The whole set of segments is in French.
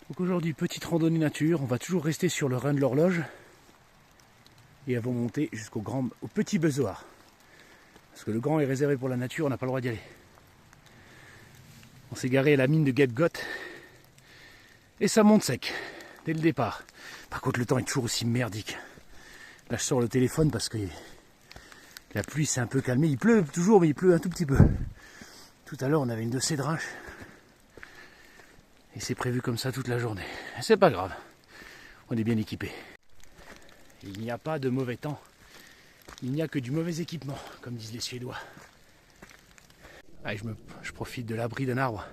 Donc aujourd'hui, petite randonnée nature, on va toujours rester sur le rein de l'horloge et elles vont monter au petit besoar. Parce que le grand est réservé pour la nature, on n'a pas le droit d'y aller. On s'est garé à la mine de Gebgot et ça monte sec dès le départ. Par contre, le temps est toujours aussi merdique. Là, je sors le téléphone parce que la pluie s'est un peu calmée. Il pleut toujours, mais il pleut un tout petit peu. Tout à l'heure, on avait une de ces drinches. Et c'est prévu comme ça toute la journée. C'est pas grave. On est bien équipé. Il n'y a pas de mauvais temps. Il n'y a que du mauvais équipement, comme disent les Suédois. Allez, je profite de l'abri d'un arbre.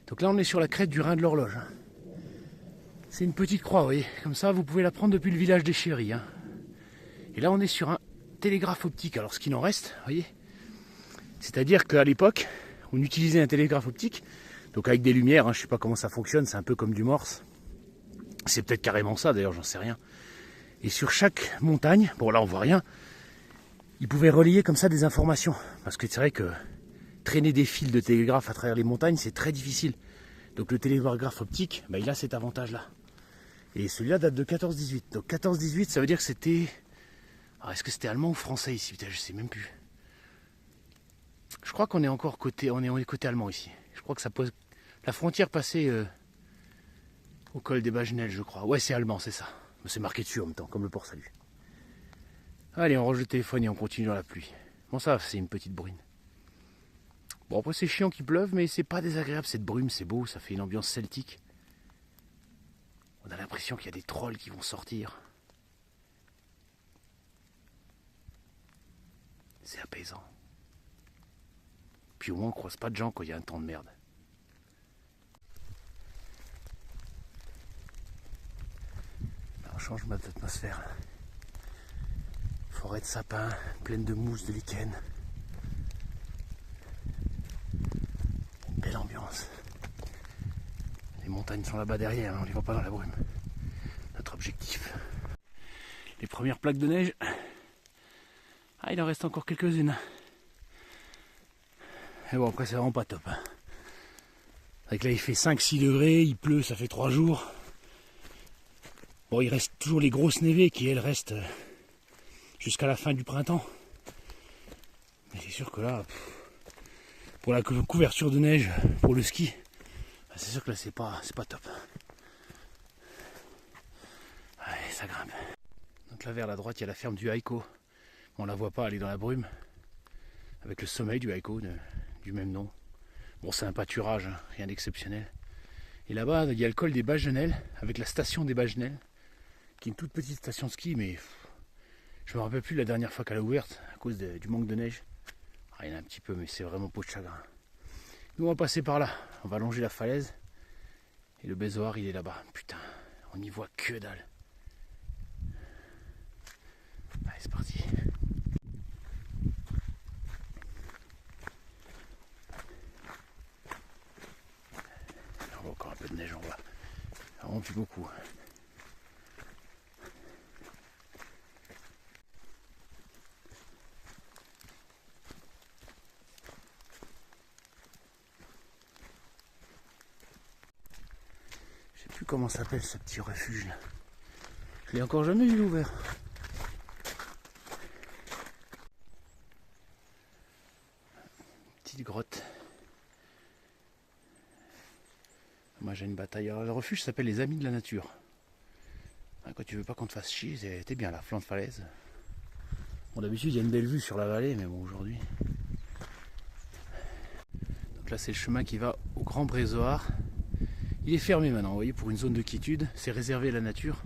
Donc là, on est sur la crête du rein de l'horloge. C'est une petite croix, vous voyez. Comme ça, vous pouvez la prendre depuis le village des Chéris. Et là, on est sur un télégraphe optique. Alors, ce qu'il en reste, vous voyez. C'est-à-dire qu'à l'époque, on utilisait un télégraphe optique. Donc avec des lumières, je ne sais pas comment ça fonctionne, c'est un peu comme du morse. C'est peut-être carrément ça, d'ailleurs, j'en sais rien. Et sur chaque montagne, bon là on voit rien, ils pouvaient relayer comme ça des informations. Parce que c'est vrai que traîner des fils de télégraphe à travers les montagnes, c'est très difficile. Donc le télégraphe optique, il a cet avantage-là. Et celui-là date de 14-18. Donc 14-18, ça veut dire que c'était... Alors, est-ce que c'était allemand ou français ici? Putain, je sais même plus. Je crois qu'on est encore côté, on est côté allemand ici. Je crois que ça pose... La frontière passée au col des Bagenelles, je crois. Ouais, c'est allemand, c'est ça. C'est marqué dessus en même temps, comme le port salut. Allez, on range le téléphone et on continue dans la pluie. Bon, ça, c'est une petite bruine. Bon, après, c'est chiant qu'il pleuve, mais c'est pas désagréable. Cette brume, c'est beau, ça fait une ambiance celtique. On a l'impression qu'il y a des trolls qui vont sortir. C'est apaisant. Puis au moins, on croise pas de gens quand il y a un temps de merde. Changement d'atmosphère. Forêt de sapins, pleine de mousse, de lichen. Une belle ambiance. Les montagnes sont là-bas derrière, on ne les voit pas dans la brume. Notre objectif. Les premières plaques de neige. Ah, il en reste encore quelques-unes. Et bon, après, c'est vraiment pas top. Avec là, il fait 5-6 degrés, il pleut, ça fait 3 jours. Bon, il reste toujours les grosses névées qui, elles, restent jusqu'à la fin du printemps. Mais c'est sûr que là, pour la couverture de neige, pour le ski, c'est sûr que là, c'est pas top. Allez, ça grimpe. Donc là, vers la droite, il y a la ferme du Haiko. On la voit pas, elle est dans la brume. Avec le sommeil du Haiko, du même nom. Bon, c'est un pâturage, rien d'exceptionnel. Et là-bas, il y a le col des Bagenelles, avec la station des Bagenelles, qui est une toute petite station de ski, mais je me rappelle plus la dernière fois qu'elle a ouverte à cause du manque de neige. Il y en a un petit peu, mais c'est vraiment peau de chagrin. Nous, on va passer par là, on va longer la falaise, et le besoar, il est là-bas. Putain, on n'y voit que dalle. Allez, c'est parti. On voit encore un peu de neige en bas. Vraiment plus beaucoup. Comment s'appelle ce petit refuge là? Je l'ai encore jamais vu ouvert. Petite grotte. Moi j'ai une bataille. Alors, le refuge s'appelle les Amis de la Nature. Quand tu veux pas qu'on te fasse chier, t'es bien là, flanc de falaise. Bon, d'habitude il y a une belle vue sur la vallée, mais bon aujourd'hui. Donc là c'est le chemin qui va au Grand Brésoar. Il est fermé maintenant, vous voyez, pour une zone de quiétude, c'est réservé à la nature.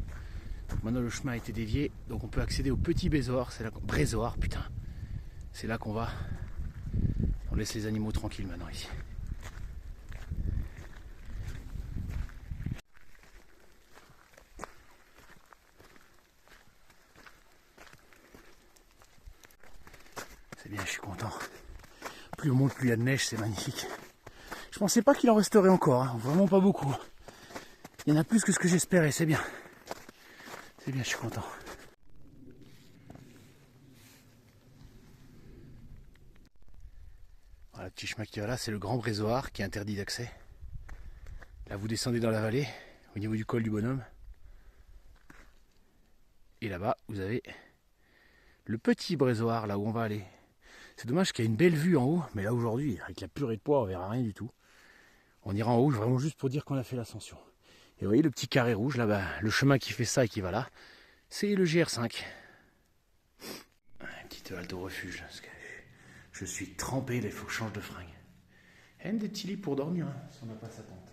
Donc maintenant le chemin a été dévié, donc on peut accéder au petit Brésoar, c'est là Brésoar, putain. C'est là qu'on va. On laisse les animaux tranquilles maintenant ici. C'est bien, je suis content. Plus on monte, plus il y a de neige, c'est magnifique. Je pensais pas qu'il en resterait encore, vraiment pas beaucoup. Il y en a plus que ce que j'espérais, c'est bien. C'est bien, je suis content. Voilà, le petit chemin qui va là, c'est le Grand Brésoar qui est interdit d'accès. Là, vous descendez dans la vallée au niveau du col du bonhomme. Et là-bas, vous avez le petit Brésoir, là où on va aller. C'est dommage qu'il y a une belle vue en haut, mais là aujourd'hui, avec la purée de poids, on verra rien du tout. On ira en haut vraiment juste pour dire qu'on a fait l'ascension. Et vous voyez le petit carré rouge là-bas, le chemin qui fait ça et qui va là, c'est le GR5. Une petite halte au refuge, parce que je suis trempé, là il faut que je change de fringue. Et des petits lits pour dormir, hein, si on n'a pas sa tente.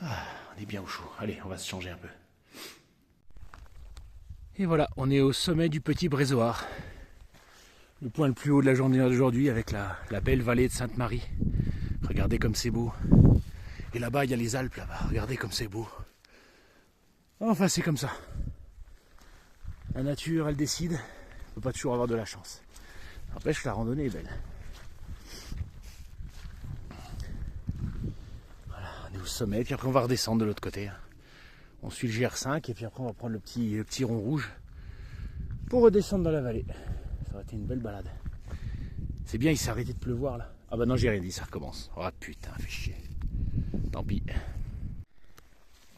Ah, on est bien au chaud. Allez, on va se changer un peu. Et voilà, on est au sommet du petit Brésoir. Le point le plus haut de la journée d'aujourd'hui avec la belle vallée de Sainte-Marie. Regardez comme c'est beau. Et là-bas, il y a les Alpes, là-bas. Regardez comme c'est beau. Enfin, c'est comme ça. La nature, elle décide. On ne peut pas toujours avoir de la chance. N'empêche que la randonnée est belle. Voilà, on est au sommet. Puis après, on va redescendre de l'autre côté. On suit le GR5. Et puis après, on va prendre le petit rond rouge pour redescendre dans la vallée. Ça aurait été une belle balade. C'est bien, il s'est arrêté de pleuvoir, là. Ah bah non, j'ai rien dit, ça recommence. Oh putain, fait chier. Tant pis.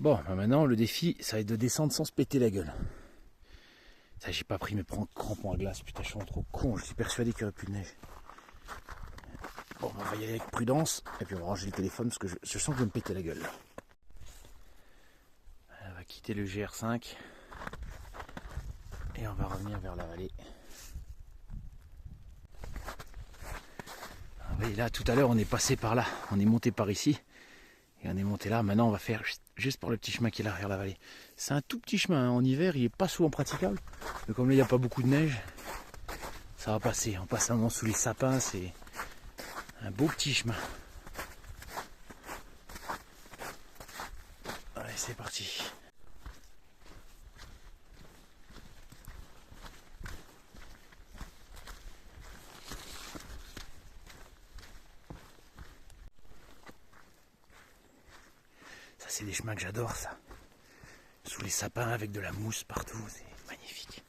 Bon, bah maintenant, le défi, ça va être de descendre sans se péter la gueule. Ça, j'ai pas pris mes crampons à glace. Putain, je suis trop con. Je suis persuadé qu'il n'y aurait plus de neige. Bon, on va y aller avec prudence. Et puis on va ranger le téléphone parce que je sens que je vais me péter la gueule. Là. On va quitter le GR5. Et on va revenir vers la vallée. Vous voyez là, tout à l'heure, on est passé par là. On est monté par ici. Et on est monté là. Maintenant, on va faire juste par le petit chemin qui est là, vers la vallée. C'est un tout petit chemin. Hein. En hiver, il n'est pas souvent praticable. Mais comme là, il n'y a pas beaucoup de neige, ça va passer. On passe un moment sous les sapins. C'est un beau petit chemin. Allez, c'est parti. Ça, c'est des chemins que j'adore, ça. Sous les sapins, avec de la mousse partout. C'est magnifique.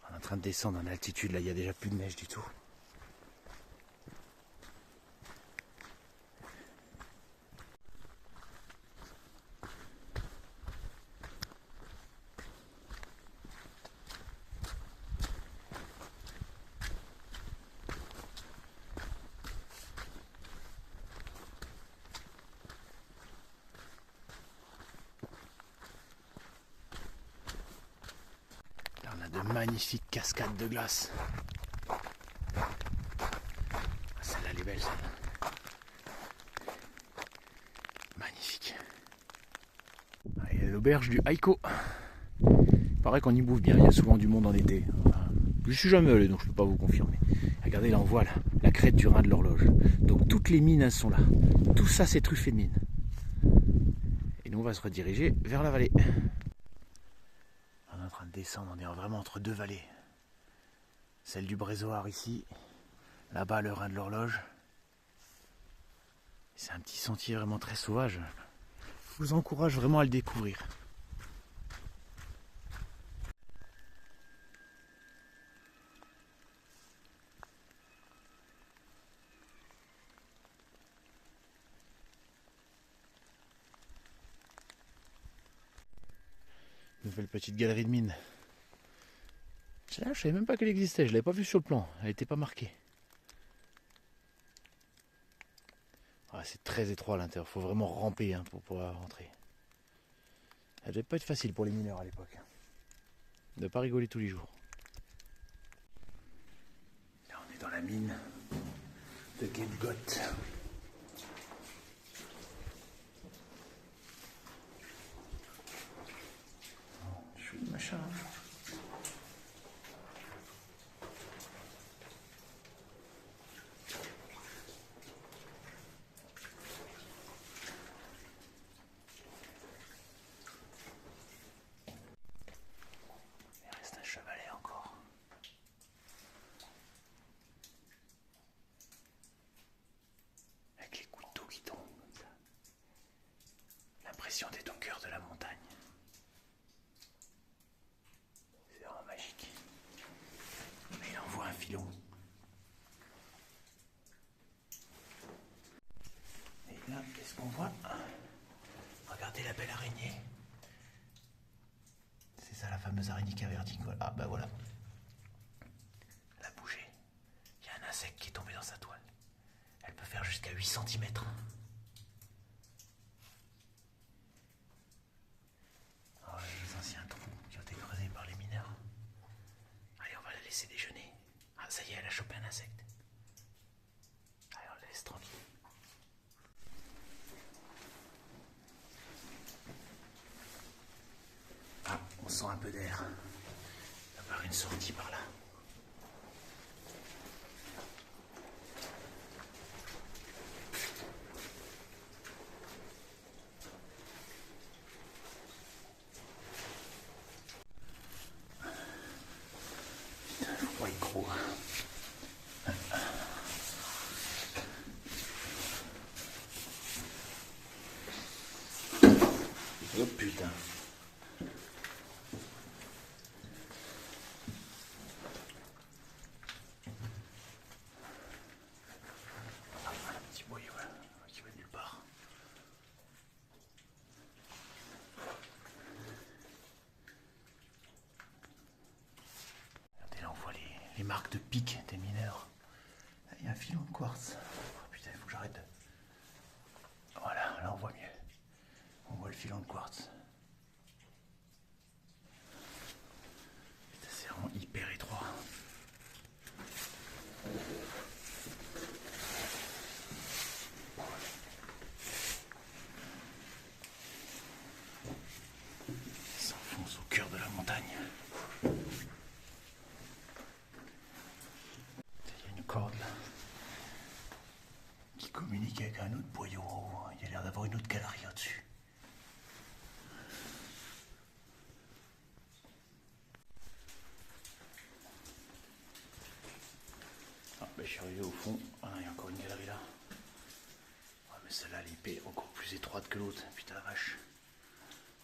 On est en train de descendre en altitude. Là, il n'y a déjà plus de neige du tout. De magnifiques cascades de glace. Celle-là, elle est belle, celle-là. Magnifique. Il y a l'auberge du Haiko. Il paraît qu'on y bouffe bien, il y a souvent du monde en été. Je suis jamais allé, donc je ne peux pas vous confirmer. Regardez, là on voit la crête du rein de l'horloge. Donc toutes les mines, elles sont là. Tout ça, c'est truffé de mines. Et nous, on va se rediriger vers la vallée. On est en train de descendre, on est vraiment entre deux vallées. Celle du Brésoir ici, là-bas le rein de l'horloge. C'est un petit sentier vraiment très sauvage. Je vous encourage vraiment à le découvrir. Nouvelle petite galerie de mines. Celle-là, je savais même pas qu'elle existait, je l'avais pas vue sur le plan, elle n'était pas marquée. Ah, c'est très étroit à l'intérieur, il faut vraiment ramper hein, pour pouvoir rentrer. Ça devait pas être facile pour les mineurs à l'époque. De pas rigoler tous les jours. Là, on est dans la mine de Gelgot. Chouette machin. D'être au cœur de la montagne. la fameuse araignée cavernique. Ah bah voilà. Elle a bougé. Il y a un insecte qui est tombé dans sa toile. Elle peut faire jusqu'à 8 cm. Oh, les anciens trous qui ont été creusés par les mineurs. Allez, on va la laisser déjeuner. Ah, ça y est, elle a chopé un insecte. Allez, on la laisse tranquille. Ah, on sent un peu d'air. Il va y avoir une sortie par là. Putain, faut pas y croire. Oh putain. Un petit boyau là, qui va nulle part. Regardez là, on voit les marques de pique des mineurs. Là, il y a un filon de quartz. Oh, putain, il faut que j'arrête. Voilà, là on voit mieux. On voit le filon de quartz. Putain, c'est vraiment hyper étroit. Il s'enfonce au cœur de la montagne. Il y a une corde là qui communique avec un autre boyau. Il y a l'air d'avoir une autre galerie au-dessus. Ah, ben, je suis arrivé au fond. Ah, il y a encore une galerie là. Ouais, mais celle-là, l'épée est encore plus étroite que l'autre. Putain la vache.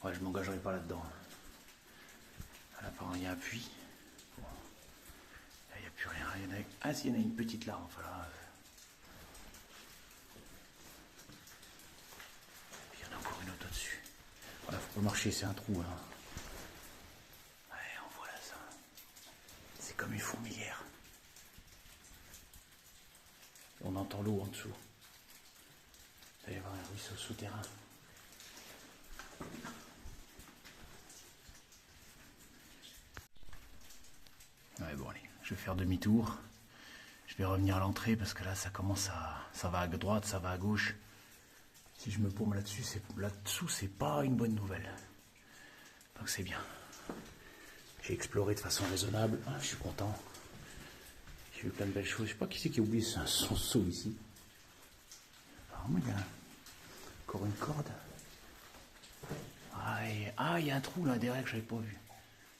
Ouais, je m'engagerai pas là-dedans. Là, apparemment, il y a un puits. Bon. Là, il n'y a plus rien. Il y en a... Ah, si, il y en a une petite là. Enfin, là, il y en a encore une autre au-dessus. Voilà, faut pas marcher, c'est un trou. Hein. Ouais, on voit là ça. C'est comme une fourmilière. On entend l'eau en dessous. Il va y avoir un ruisseau souterrain. Ouais, bon allez, je vais faire demi-tour. Je vais revenir à l'entrée parce que là ça commence à... Ça va à droite, ça va à gauche. Si je me paume là-dessous, c'est pas une bonne nouvelle. Donc c'est bien. J'ai exploré de façon raisonnable. Je suis content. J'ai vu plein de belles choses. Je sais pas qui c'est qui a oublié son seau ici. Apparemment il y a encore une corde. Ah, il y a un trou là derrière que j'avais pas vu.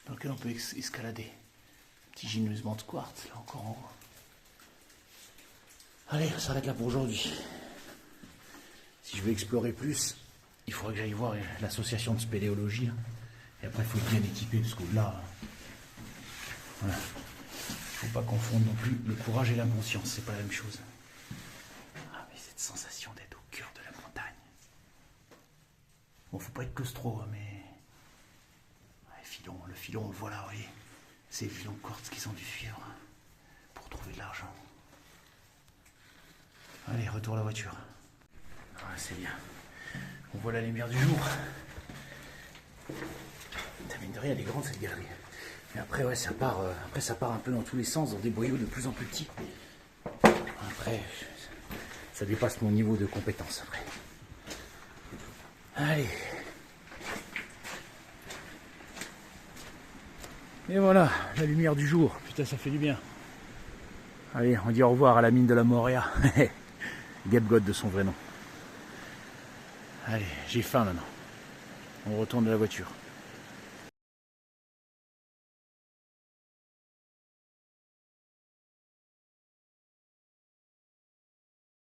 Dans lequel on peut escalader. Petit ginusement de quartz là encore en haut. Allez, on s'arrête là pour aujourd'hui. Si je veux explorer plus, il faudrait que j'aille voir l'association de spéléologie. Et après, il faut bien équiper, parce qu'au-delà, voilà. Il ne faut pas confondre non plus le courage et l'inconscience, c'est pas la même chose. Ah, mais cette sensation d'être au cœur de la montagne. Bon, faut pas être claustro, mais... Ouais, le filon, on le voit là, vous voyez. C'est les filons de quartz qu'ils ont dû suivre pour trouver de l'argent. Allez, retour à la voiture. Ah, c'est bien. On voit la lumière du jour. T'as mine de rien, elle est grande cette galerie. Mais après, ouais, ça part un peu dans tous les sens, dans des boyaux de plus en plus petits. Après, ça dépasse mon niveau de compétence après. Allez. Et voilà, la lumière du jour. Putain, ça fait du bien. Allez, on dit au revoir à la mine de la Moria. Gebgod de son vrai nom. Allez, j'ai faim maintenant. On retourne à la voiture.